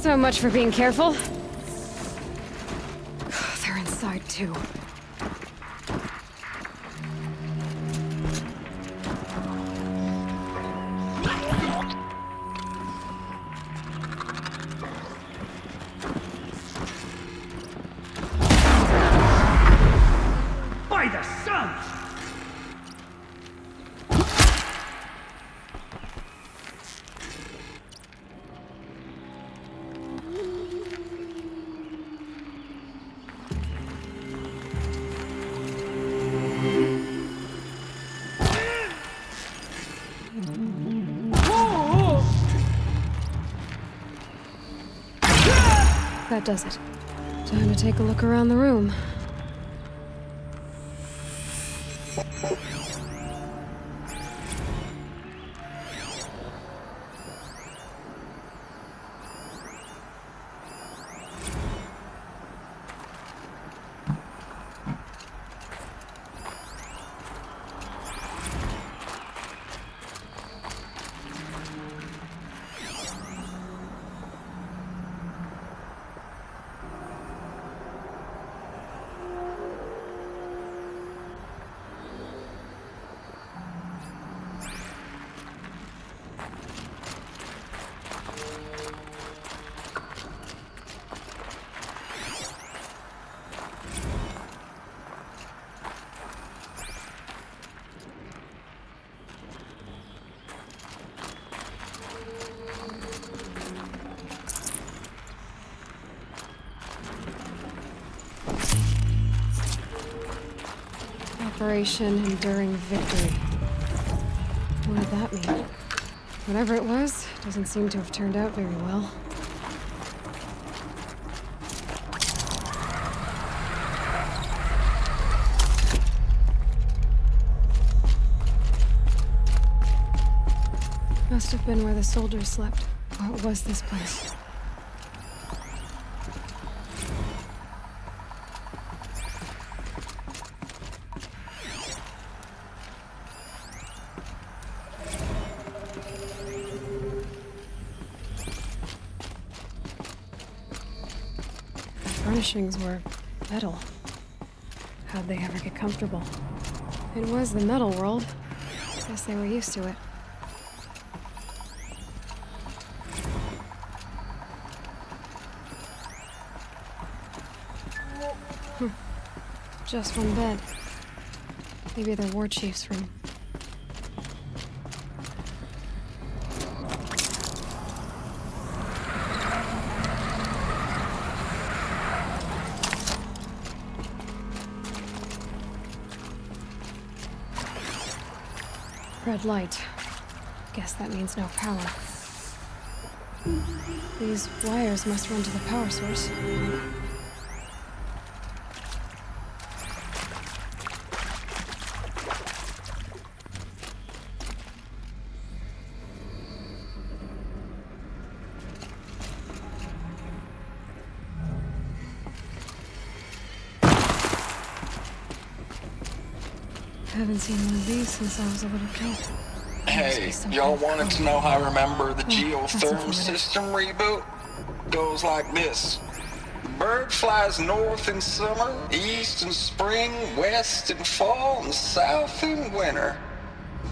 So much for being careful. They're inside too. By the sun! That does it. Time to take a look around the room. Operation Enduring Victory. What did that mean? Whatever it was, doesn't seem to have turned out very well. Must have been where the soldiers slept. What was this place? Furnishings were metal. How'd they ever get comfortable? It was the metal world. Guess they were used to it. Just one bed. Maybe the war chief's room. Red light. Guess that means no power. These wires must run to the power source. I haven't seen one of these since I was a little kid. Hey, y'all wanted to know how I remember the geotherm system reboot? Goes like this. Bird flies north in summer, east in spring, west in fall, and south in winter.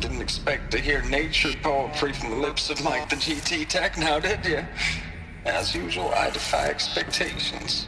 Didn't expect to hear nature poetry from the lips of Mike the GT Tech now, did you? As usual, I defy expectations.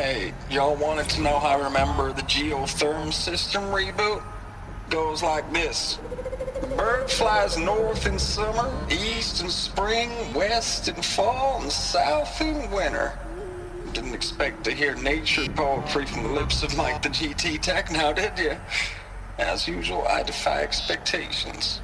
Hey, y'all wanted to know how I remember the geotherm system reboot? Goes like this. Bird flies north in summer, east in spring, west in fall, and south in winter. Didn't expect to hear nature poetry from the lips of Mike the GT Tech now, did you? As usual, I defy expectations.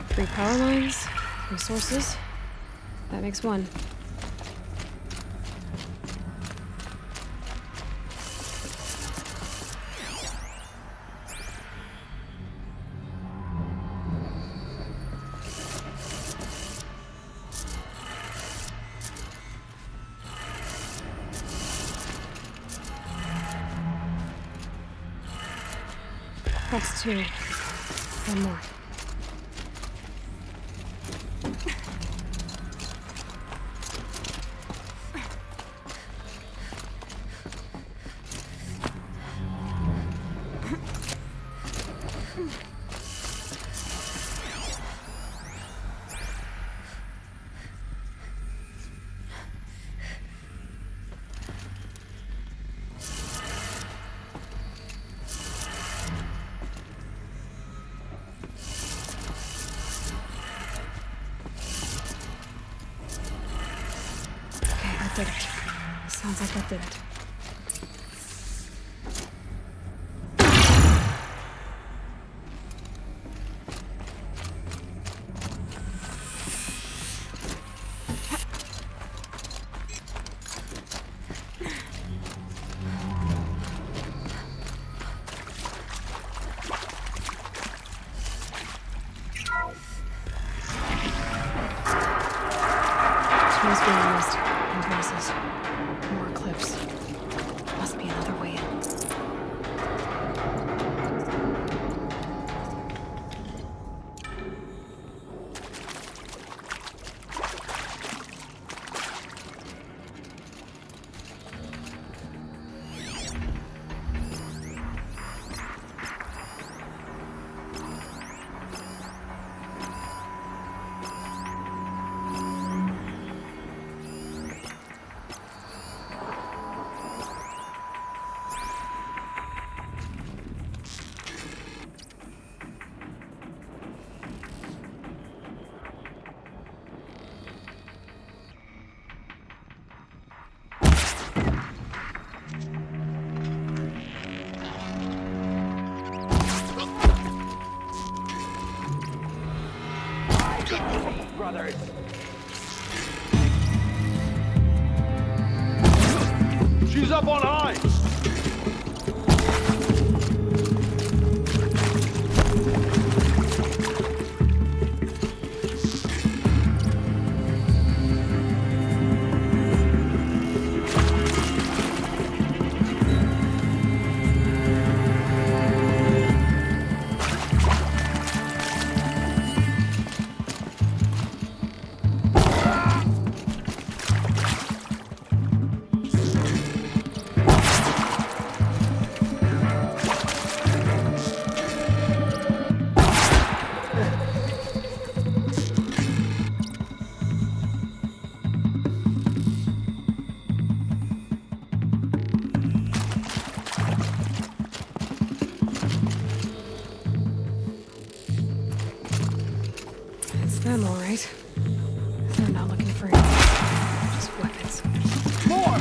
Three power lines, three sources. That makes one. That's two. One more. Did it. Sounds like that did it. Tools being used. Voices. More clips. Must be another way in. Brothers. She's up on high. Them, all right. They're not looking for anything. Just weapons. More!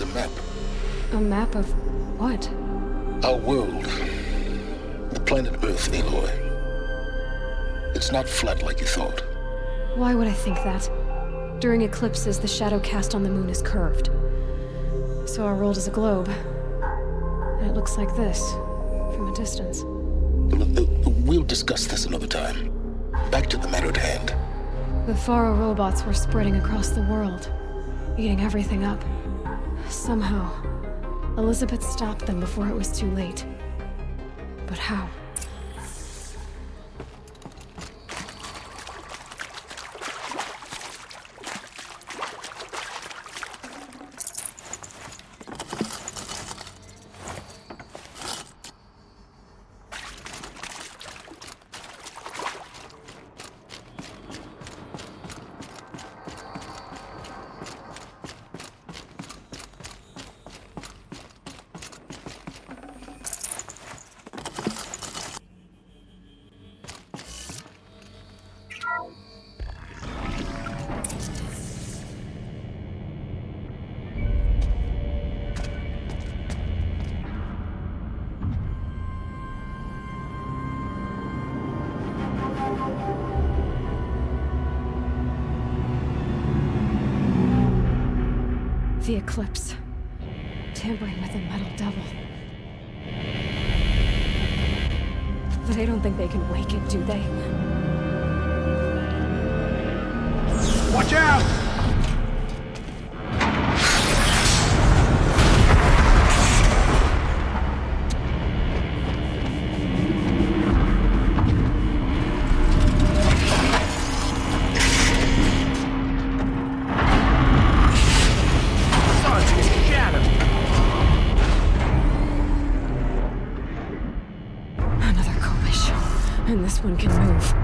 a map. A map of what? Our world. The planet Earth, Aloy. It's not flat like you thought. Why would I think that? During eclipses, the shadow cast on the moon is curved. So our world is a globe. And it looks like this, from a distance. We'll discuss this another time. Back to the matter at hand. The Faro robots were spreading across the world, eating everything up. Somehow, Elizabeth stopped them before it was too late. But how? The eclipse. Tampering with a metal devil. But I don't think they can wake it, do they? Watch out! Another Kobish. And this one can move.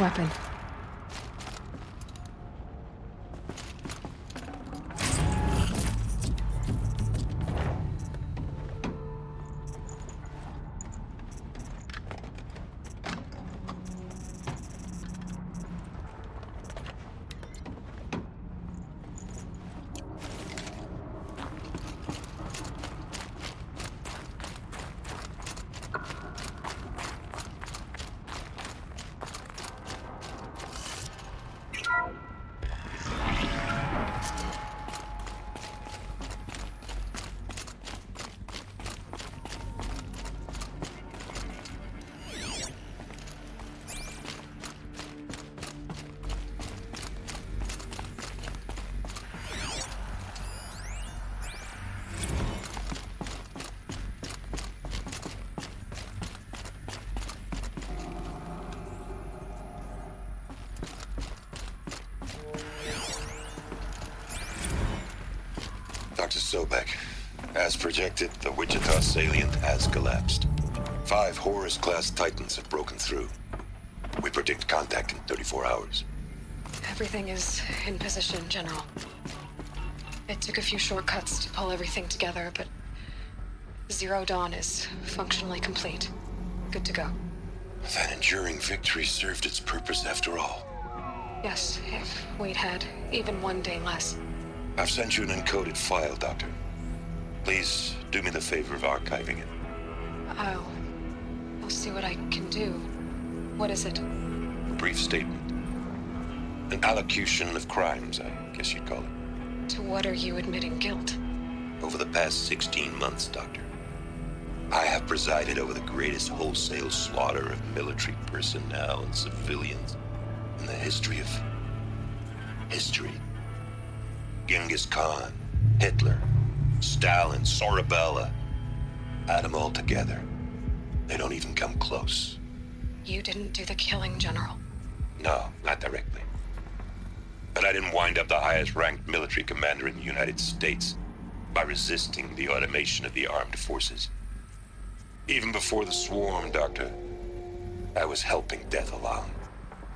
weapon. Dr. Sobek, as projected, the Wichita salient has collapsed. 5 Horus-class Titans have broken through. We predict contact in 34 hours. Everything is in position, General. It took a few shortcuts to pull everything together, but Zero Dawn is functionally complete. Good to go. That enduring victory served its purpose after all. Yes, if we'd had even one day less. I've sent you an encoded file, Doctor. Please do me the favor of archiving it. I'll see what I can do. What is it? A brief statement. An allocution of crimes, I guess you'd call it. To what are you admitting guilt? Over the past 16 months, Doctor, I have presided over the greatest wholesale slaughter of military personnel and civilians in the history of history. Genghis Khan, Hitler, Stalin, Sorabella. Add them all together. They don't even come close. You didn't do the killing, General. No, not directly. But I didn't wind up the highest-ranked military commander in the United States by resisting the automation of the armed forces. Even before the swarm, Doctor, I was helping death along.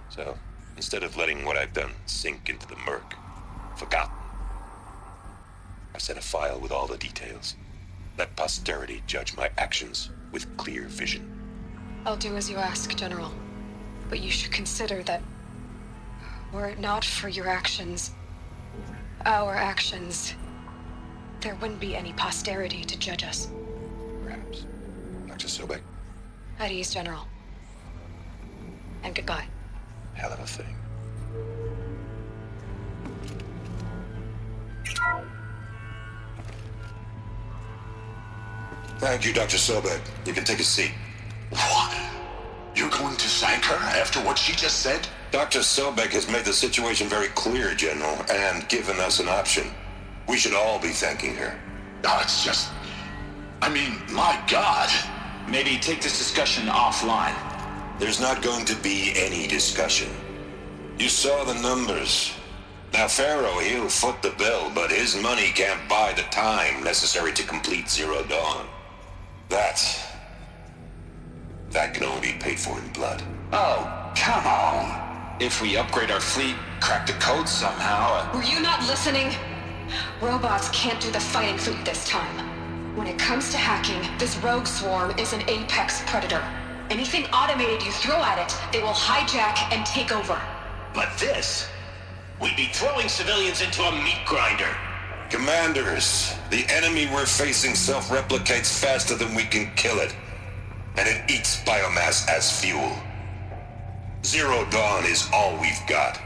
So, instead of letting what I've done sink into the murk, forgotten, I sent a file with all the details. Let posterity judge my actions with clear vision. I'll do as you ask, General. But you should consider that were it not for your actions, our actions, there wouldn't be any posterity to judge us. Perhaps. Dr. Sobek, At ease, General. And goodbye. hell of a thing. Thank you, Dr. Sobek. You can take a seat. What? You're going to thank her after what she just said? Dr. Sobek has made the situation very clear, General, and given us an option. We should all be thanking her. No, it's just... I mean, my God. Maybe take this discussion offline. There's not going to be any discussion. You saw the numbers. Now, Pharaoh, he'll foot the bill, but his money can't buy the time necessary to complete Zero Dawn. That can only be paid for in blood. Oh, come on. If we upgrade our fleet, crack the code somehow... Were you not listening? Robots can't do the fighting for you this time. When it comes to hacking, this rogue swarm is an apex predator. Anything automated you throw at it, they will hijack and take over. But this, we'd be throwing civilians into a meat grinder. Commanders, the enemy we're facing self-replicates faster than we can kill it. And it eats biomass as fuel. Zero Dawn is all we've got.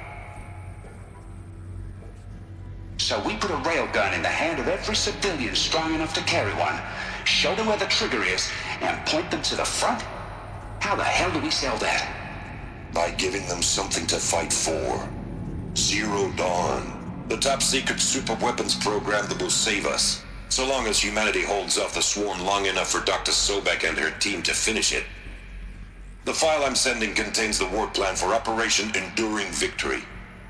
So we put a railgun in the hand of every civilian strong enough to carry one, show them where the trigger is, and point them to the front? How the hell do we sell that? By giving them something to fight for. Zero Dawn, the top-secret super-weapons program that will save us. So long as humanity holds off the swarm long enough for Dr. Sobek and her team to finish it. The file I'm sending contains the war plan for Operation Enduring Victory.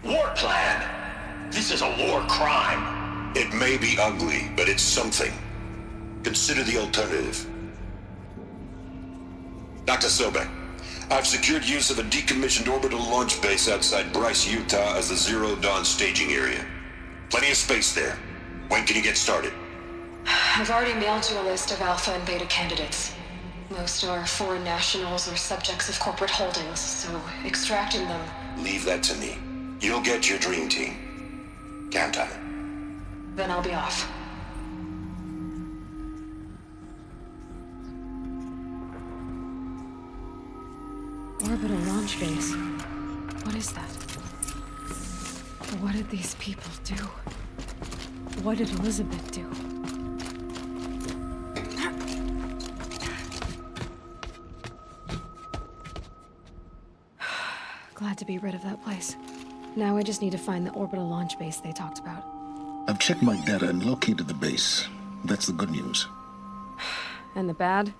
War plan? This is a war crime. It may be ugly, but it's something. Consider the alternative. Dr. Sobek, I've secured use of a decommissioned orbital launch base outside Bryce, Utah as the Zero Dawn staging area. Plenty of space there. When can you get started? I've already mailed you a list of Alpha and Beta candidates. Most are foreign nationals or subjects of corporate holdings, so extracting them... Leave that to me. You'll get your dream team. Count on it. Then I'll be off. Orbital launch base. What is that? What did these people do? What did Elizabeth do? Glad to be rid of that place. Now I just need to find the orbital launch base they talked about. I've checked my data and located the base. That's the good news. And the bad?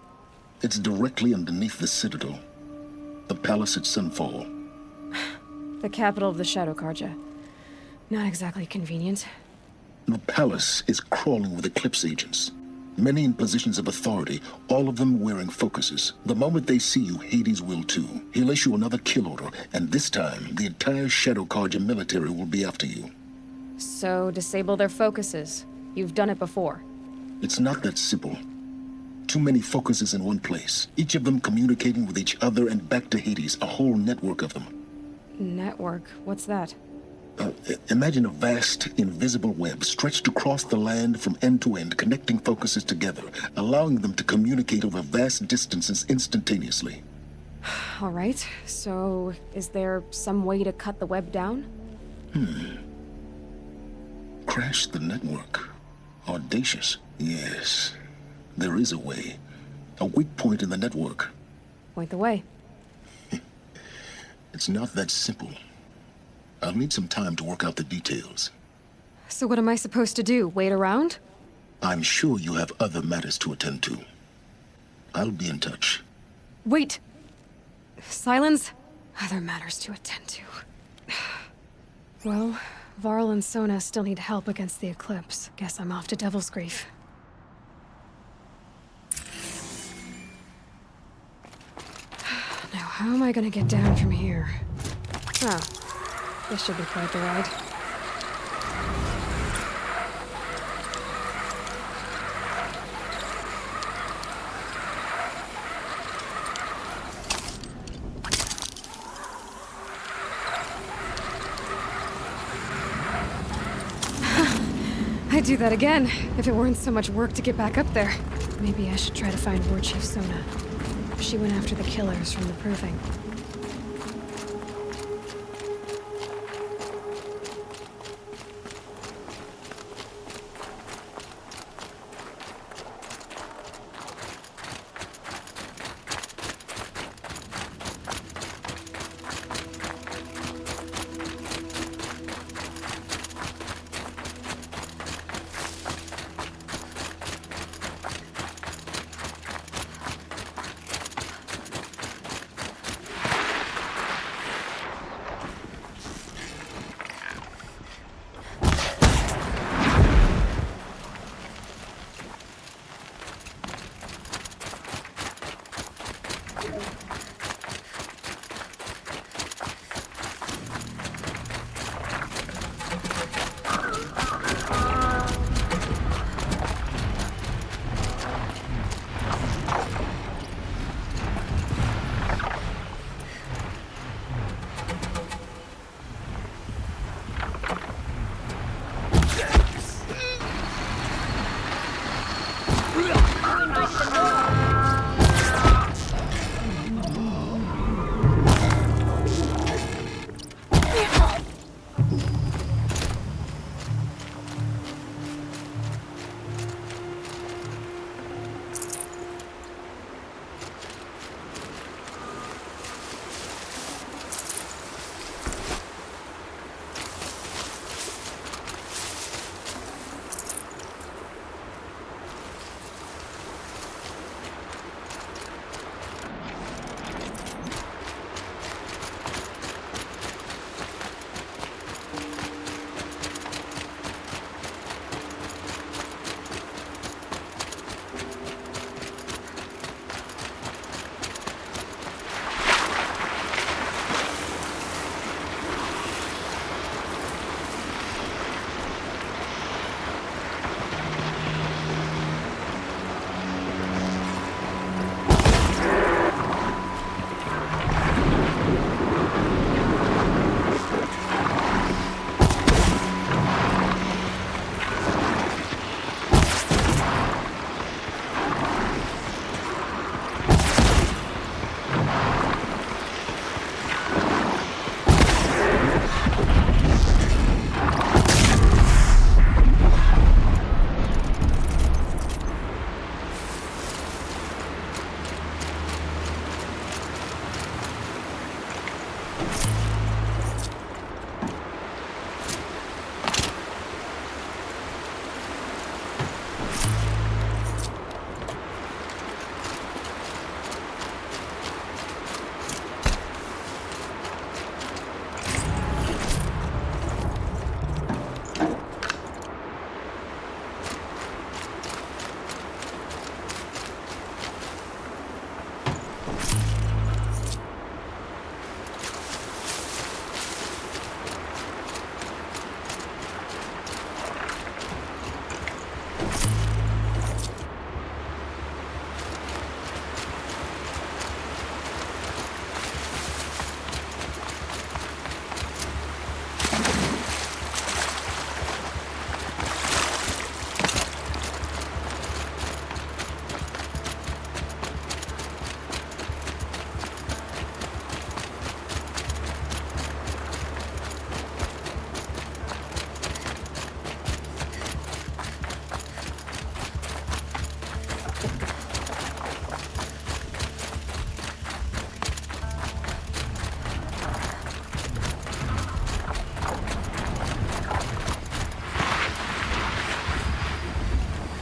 It's directly underneath the Citadel. The palace at Sunfall. The capital of the Shadow Carja. Not exactly convenient. The palace is crawling with Eclipse agents. Many in positions of authority, all of them wearing focuses. The moment they see you, Hades will too. He'll issue another kill order, and this time, the entire Shadow Carja military will be after you. So, disable their focuses. You've done it before. It's not that simple. Too many focuses in one place, each of them communicating with each other and back to Hades, a whole network of them. Network? What's that? Imagine a vast, invisible web stretched across the land from end to end, connecting focuses together, allowing them to communicate over vast distances instantaneously. All right, so is there some way to cut the web down? Crash the network. Audacious. Yes, there is a way. A weak point in the network. Point the way. It's not that simple. I'll need some time to work out the details. So what am I supposed to do? Wait around? I'm sure you have other matters to attend to. I'll be in touch. Wait! Silence? Other matters to attend to. Well, Varl and Sona still need help against the Eclipse. Guess I'm off to Devil's Grief. Now, how am I gonna get down from here? Oh, this should be quite the ride. I'd do that again, if it weren't so much work to get back up there. Maybe I should try to find War Chief Sona. She went after the killers from the Proving.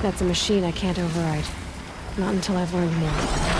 That's a machine I can't override. Not until I've learned more.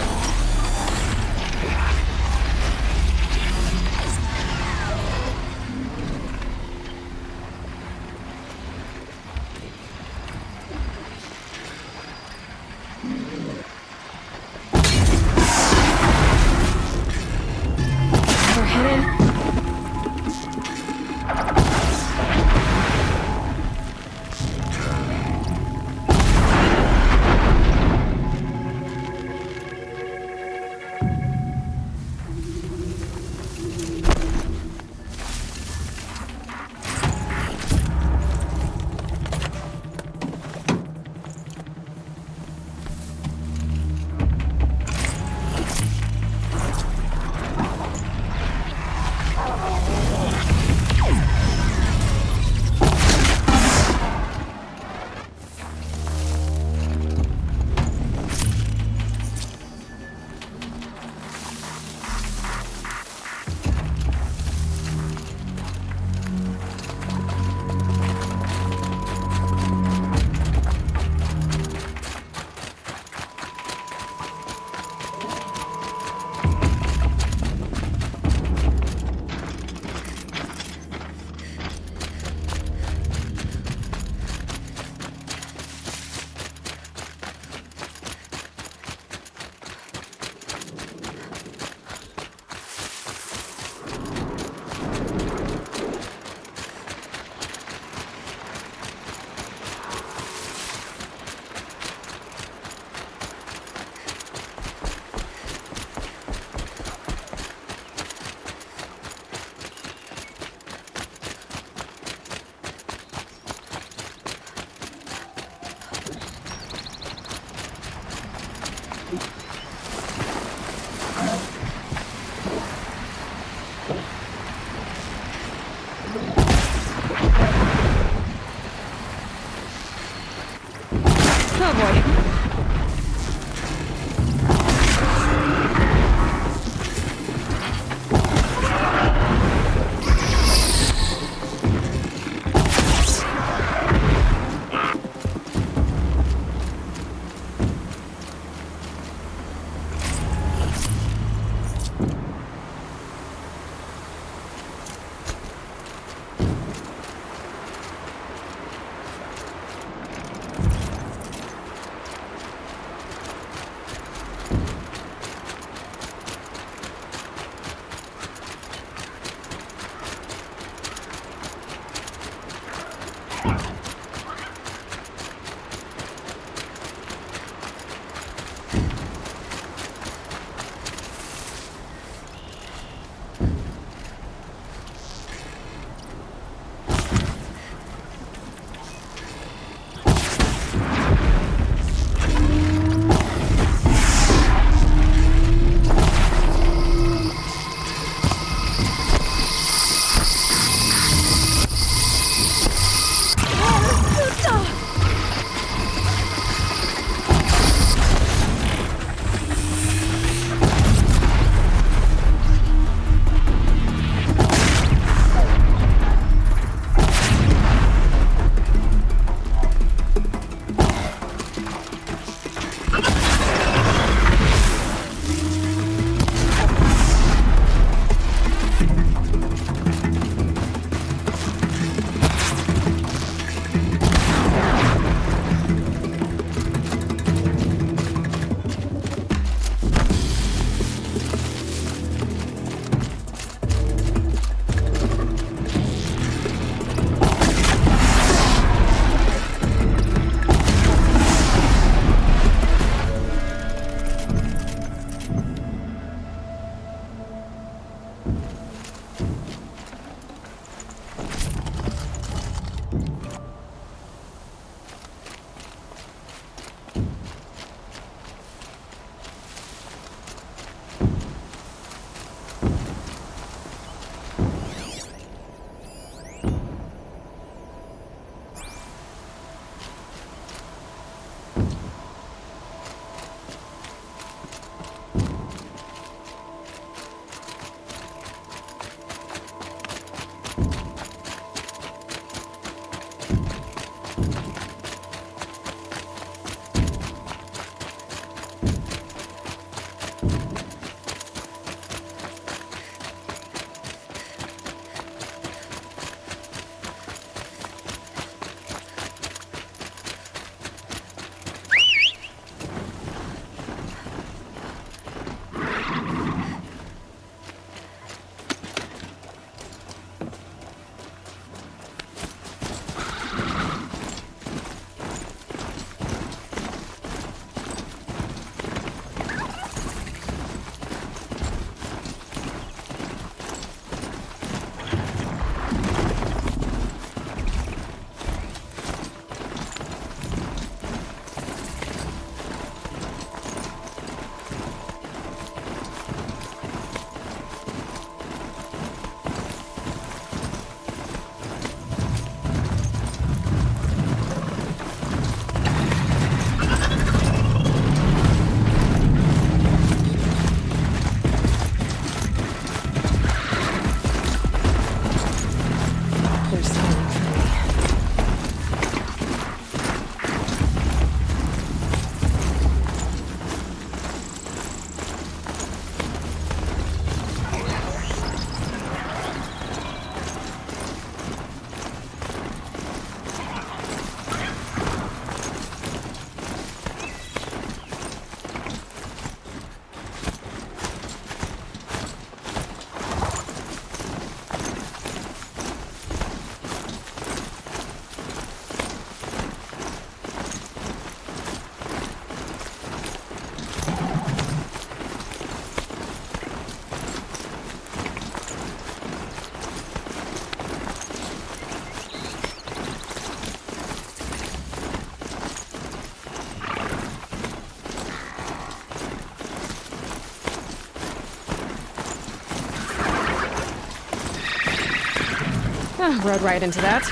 Rode right into that.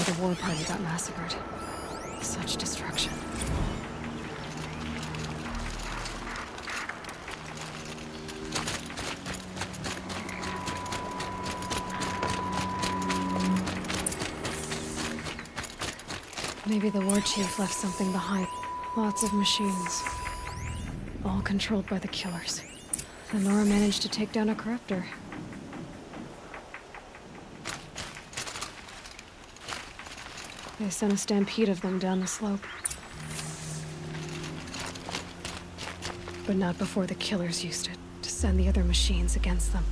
The war party got massacred. Such destruction. Maybe the war chief left something behind. Lots of machines. All controlled by the killers. And Nora managed to take down a corruptor. They sent a stampede of them down the slope. But not before the killers used it to send the other machines against them.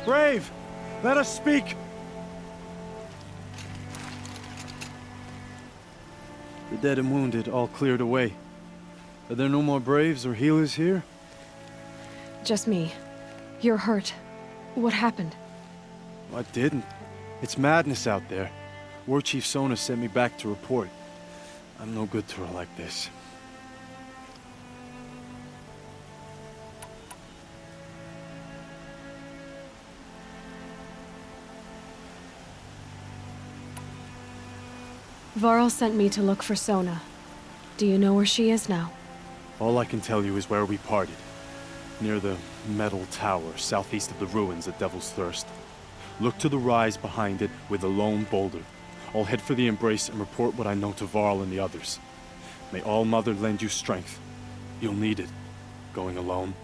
Brave! Let us speak! The dead and wounded all cleared away. Are there no more Braves or healers here? Just me. You're hurt. What happened? I didn't. It's madness out there. War Chief Sona sent me back to report. I'm no good to her like this. Varl sent me to look for Sona. Do you know where she is now? All I can tell you is where we parted. Near the metal tower, southeast of the ruins at Devil's Thirst. Look to the rise behind it with a lone boulder. I'll head for the embrace and report what I know to Varl and the others. May All Mother lend you strength. You'll need it, going alone.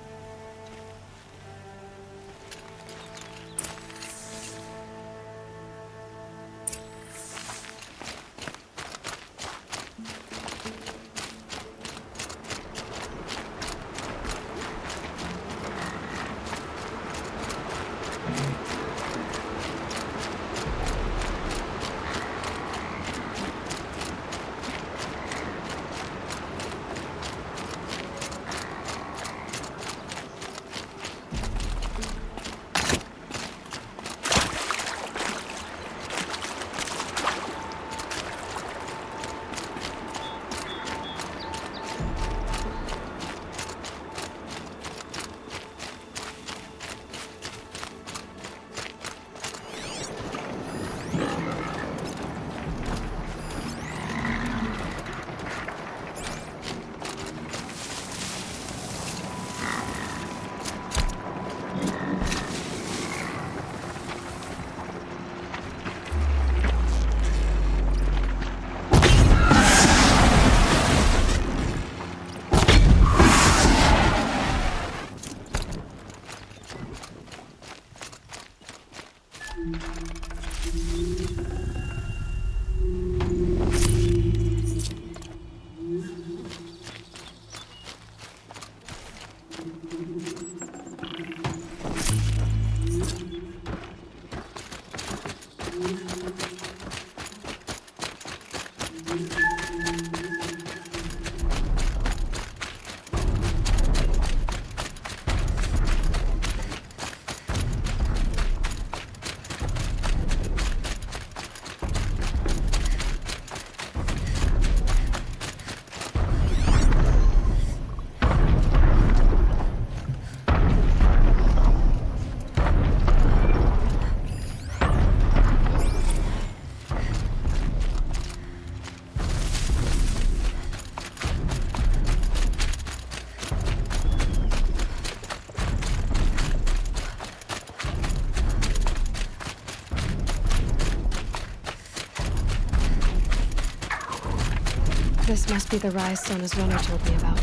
This must be the rise Sona's runner told me about.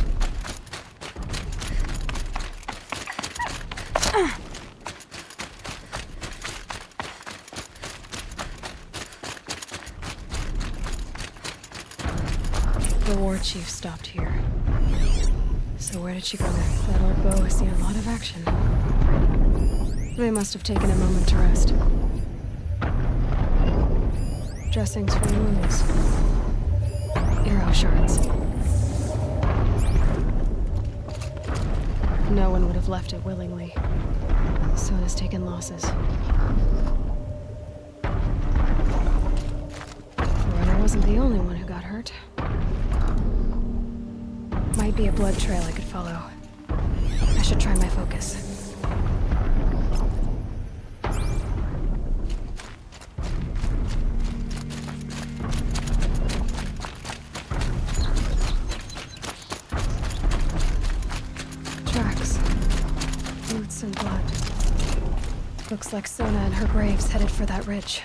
The war chief stopped here. So where did she go next? That old bow has seen a lot of action. They must have taken a moment to rest. Dressings for wounds. Arrow shards. No one would have left it willingly. Sona's taken losses. The runner wasn't the only one who got hurt. Might be a blood trail I could follow. I should try my focus. Tracks. Boots and blood. Looks like Sona and her braves headed for that ridge.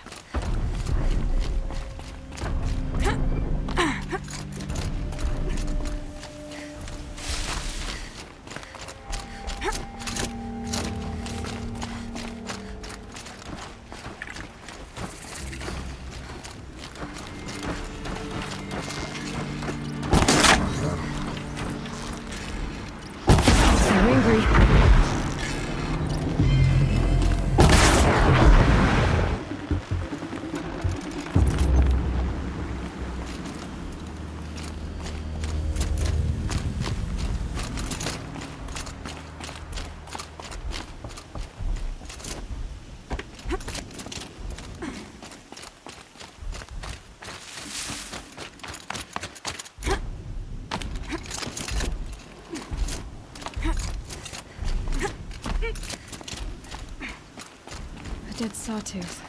Dead sawtooth.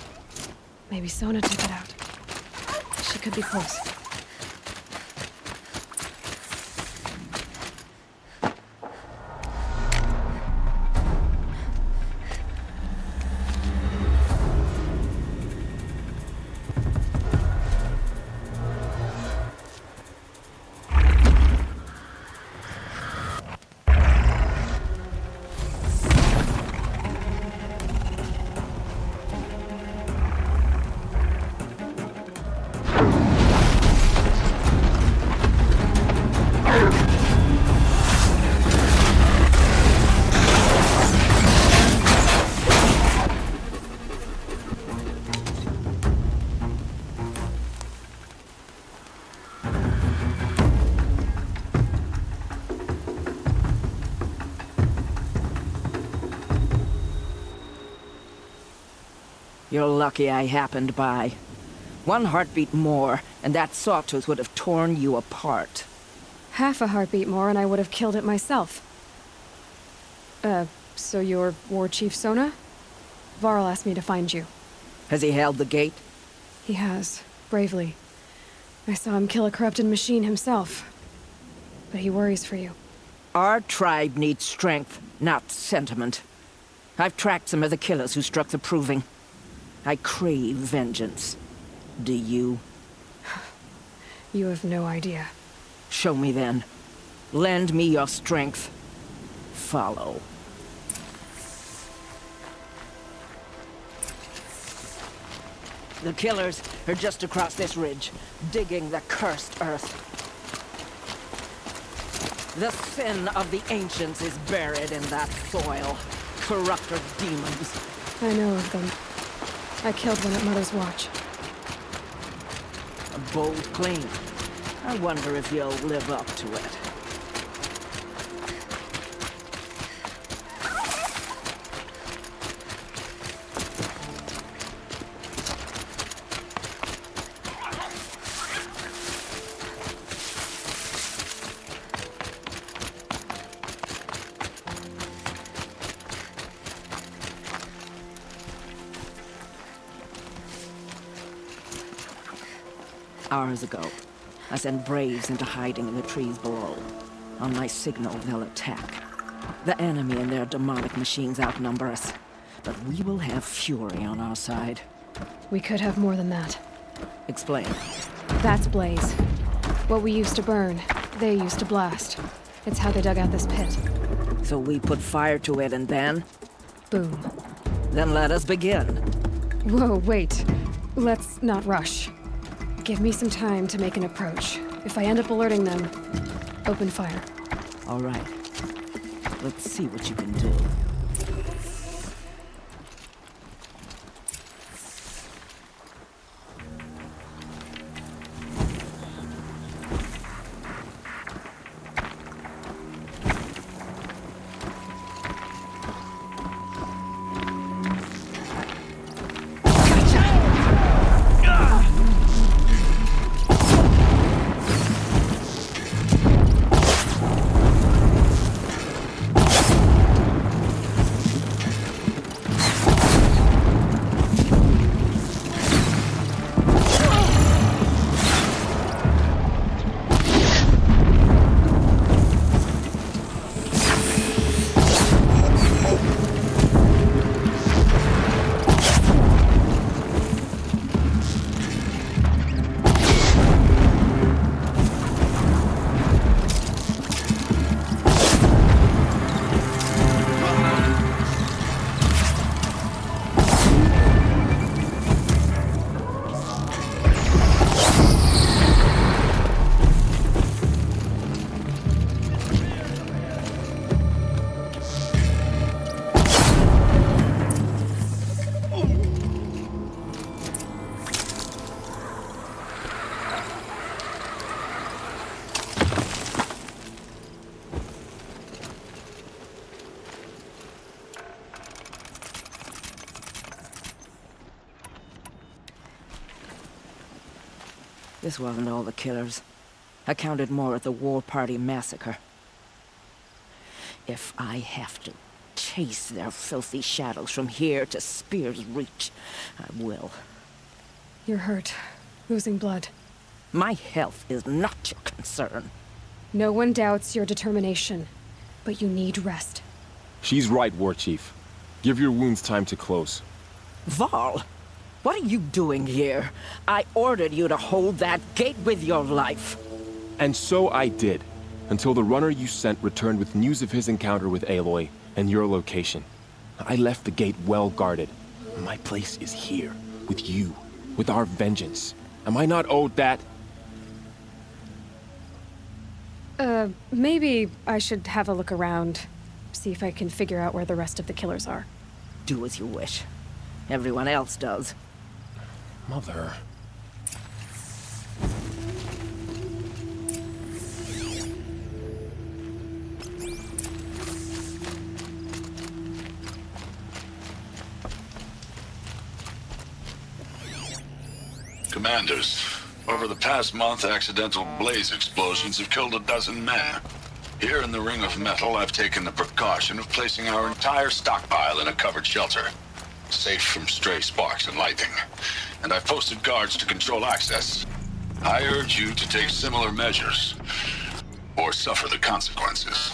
Maybe Sona took it out. She could be close. You're lucky I happened by. One heartbeat more, and that sawtooth would have torn you apart. Half a heartbeat more and I would have killed it myself. So you're War Chief Sona? Varl asked me to find you. Has he held the gate? He has, bravely. I saw him kill a corrupted machine himself. But he worries for you. Our tribe needs strength, not sentiment. I've tracked some of the killers who struck the Proving. I crave vengeance. Do you? You have no idea. Show me then. Lend me your strength. Follow. The killers are just across this ridge, digging the cursed earth. The sin of the ancients is buried in that soil. Corrupter demons. I know of them. I killed one at Mother's Watch. A bold claim. I wonder if you'll live up to it. Hours ago, I sent braves into hiding in the trees below. On my signal, they'll attack. The enemy and their demonic machines outnumber us, but we will have fury on our side. We could have more than that. Explain. That's Blaze. What we used to burn, they used to blast. It's how they dug out this pit. So we put fire to it and then? Boom. Then let us begin. Whoa, wait. Let's not rush. Give me some time to make an approach. If I end up alerting them, open fire. All right. Let's see what you can do. This wasn't all the killers. I counted more at the War Party massacre. If I have to chase their filthy shadows from here to Spear's Reach, I will. You're hurt. Losing blood. My health is not your concern. No one doubts your determination, but you need rest. She's right, War Chief. Give your wounds time to close. Val, what are you doing here? I ordered you to hold that gate with your life. And so I did, until the runner you sent returned with news of his encounter with Aloy and your location. I left the gate well guarded. My place is here, with you, with our vengeance. Am I not owed that? Maybe I should have a look around. See if I can figure out where the rest of the killers are. Do as you wish. Everyone else does. Mother... Commanders, over the past month, accidental blaze explosions have killed 12 men. Here in the Ring of Metal, I've taken the precaution of placing our entire stockpile in a covered shelter, safe from stray sparks and lightning. And I've posted guards to control access. I urge you to take similar measures, or suffer the consequences.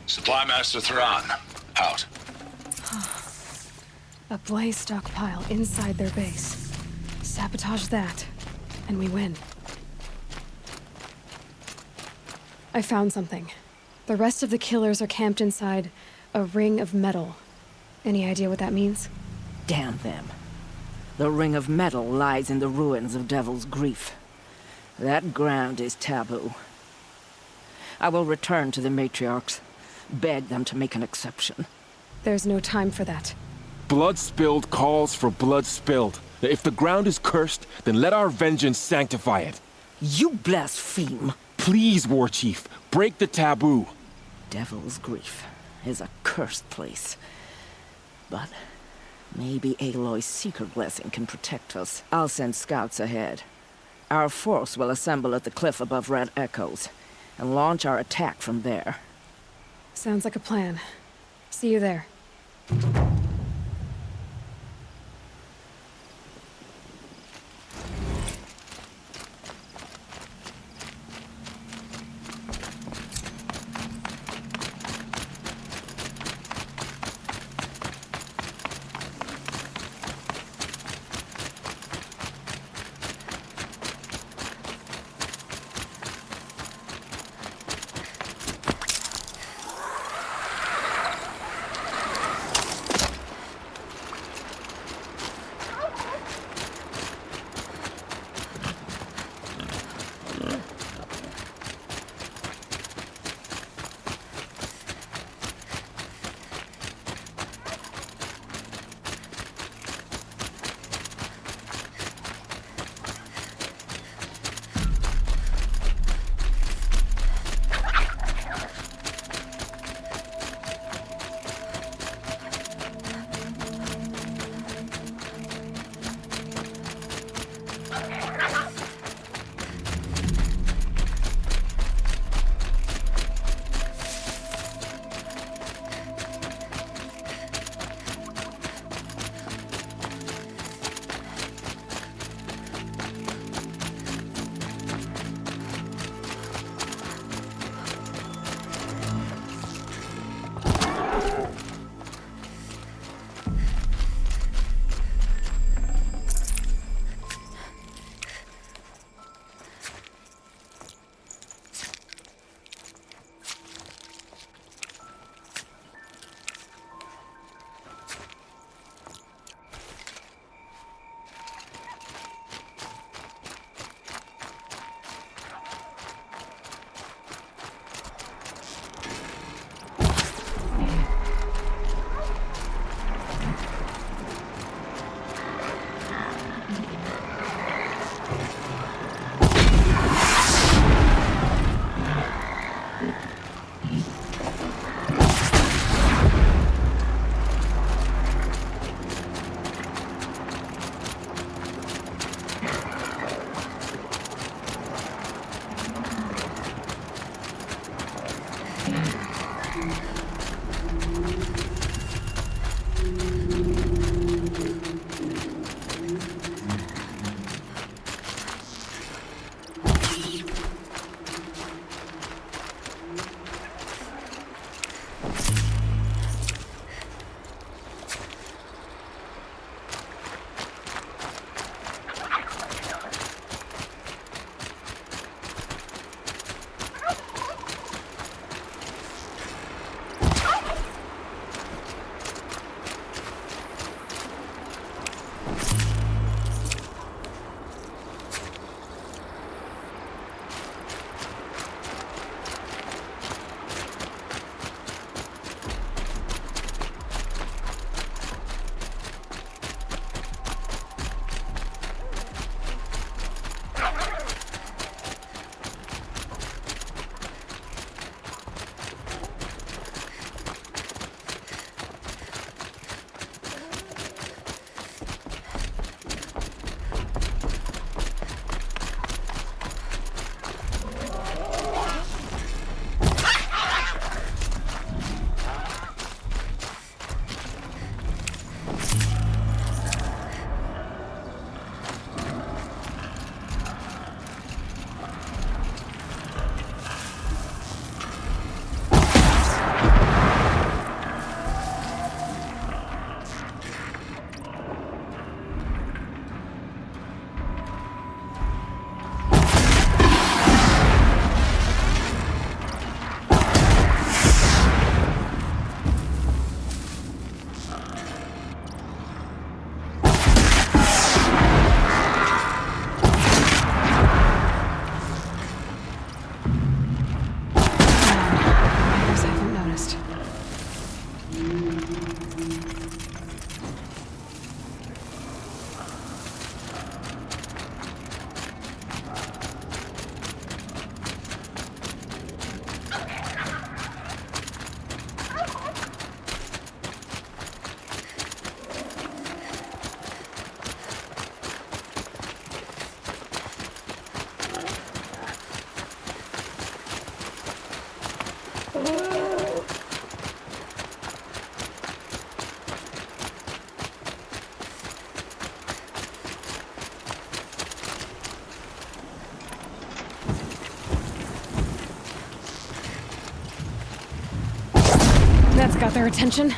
Supply Master Thrawn, out. A blaze stockpile inside their base. Sabotage that, and we win. I found something. The rest of the killers are camped inside a ring of metal. Any idea what that means? Damn them. The Ring of Metal lies in the ruins of Devil's Grief. That ground is taboo. I will return to the matriarchs, beg them to make an exception. There's no time for that. Blood spilled calls for blood spilled. If the ground is cursed, then let our vengeance sanctify it. You blaspheme! Please, War Chief, break the taboo. Devil's Grief is a cursed place. But maybe Aloy's secret blessing can protect us. I'll send scouts ahead. Our force will assemble at the cliff above Red Echoes, and launch our attack from there. Sounds like a plan. See you there. That's got their attention.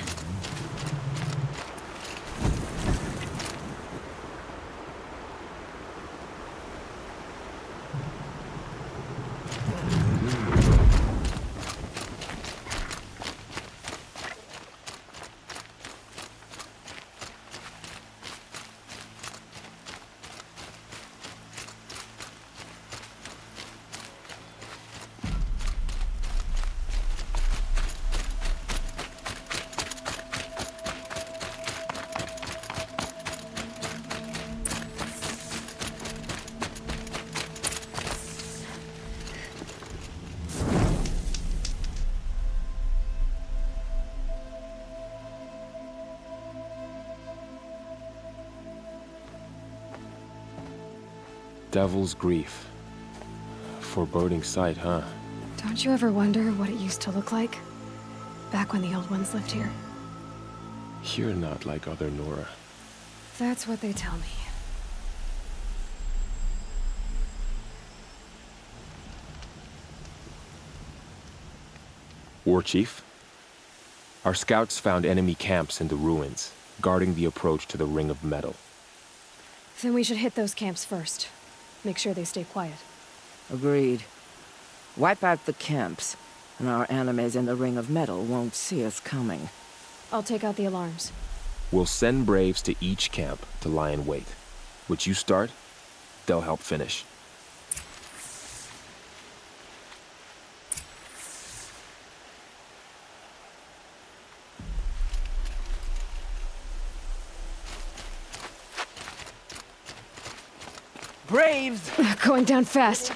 Devil's Grief. Foreboding sight, huh? Don't you ever wonder what it used to look like? Back when the old ones lived here. You're not like other Nora. That's what they tell me. War Chief? Our scouts found enemy camps in the ruins, guarding the approach to the Ring of Metal. Then we should hit those camps first. Make sure they stay quiet. Agreed. Wipe out the camps, and our enemies in the Ring of Metal won't see us coming. I'll take out the alarms. We'll send Braves to each camp to lie in wait. What you start, they'll help finish. Braves! Going down fast.